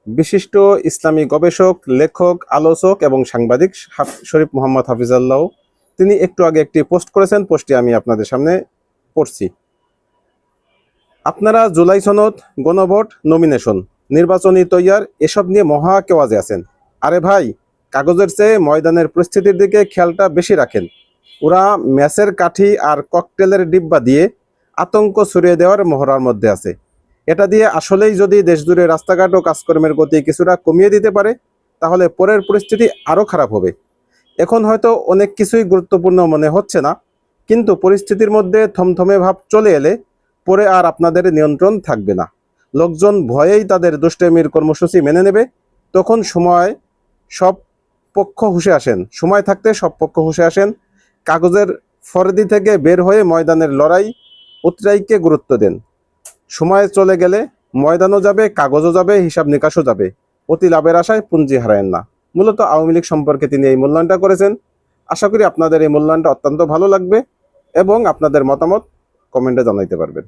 বিশিষ্ট ইসলামী গবেষক, লেখক, আলোচক এবং সাংবাদিক শরীফ মোহাম্মদ হাফিজাল্লাহ তিনি একটু আগে একটি পোস্ট করেছেন। পোস্টটি আমি আপনাদের সামনে পড়ছি। আপনারা জুলাই সনদ, গণভোট, নমিনেশন, নির্বাচনী তৈয়ার এসব নিয়ে মহা কেওয়াজে আছেন। আরে ভাই, কাগজের চেয়ে ময়দানের পরিস্থিতির দিকে খেয়ালটা বেশি রাখেন। ওরা ম্যাচের কাঠি আর ককটেলের ডিব্বা দিয়ে আতঙ্ক ছড়িয়ে দেওয়ার মহড়ার মধ্যে আছে। এটা দিয়ে আসলেই যদি দেশজুড়ে রাস্তাঘাট ও কাজকর্মের গতি কিছুটা কমিয়ে দিতে পারে, তাহলে পরের পরিস্থিতি আরও খারাপ হবে। এখন হয়তো অনেক কিছুই গুরুত্বপূর্ণ মনে হচ্ছে না, কিন্তু পরিস্থিতির মধ্যে থমথমে ভাব চলে এলে পরে আর আপনাদের নিয়ন্ত্রণ থাকবে না। লোকজন ভয়েই তাদের দুষ্টেমির কর্মসূচি মেনে নেবে। তখন সব পক্ষ হুঁশে আসেন। সময় থাকতে সব পক্ষ হুঁশে আসেন। কাগজের ফরদি থেকে বের হয়ে ময়দানের লড়াই উতরাইকে গুরুত্ব দেন। সময় চলে গেলে ময়দানও যাবে, কাগজও যাবে, হিসাব নিকাশও যাবে। অতি লাভের আশায় পুঁজি হারায়েন না। মূলত আওয়ামী লীগ সম্পর্কে তিনি এই মূল্যায়নটা করেছেন। আশা করি আপনাদের এই মূল্যায়নটা অত্যন্ত ভালো লাগবে এবং আপনাদের মতামত কমেন্টে জানাইতে পারবেন।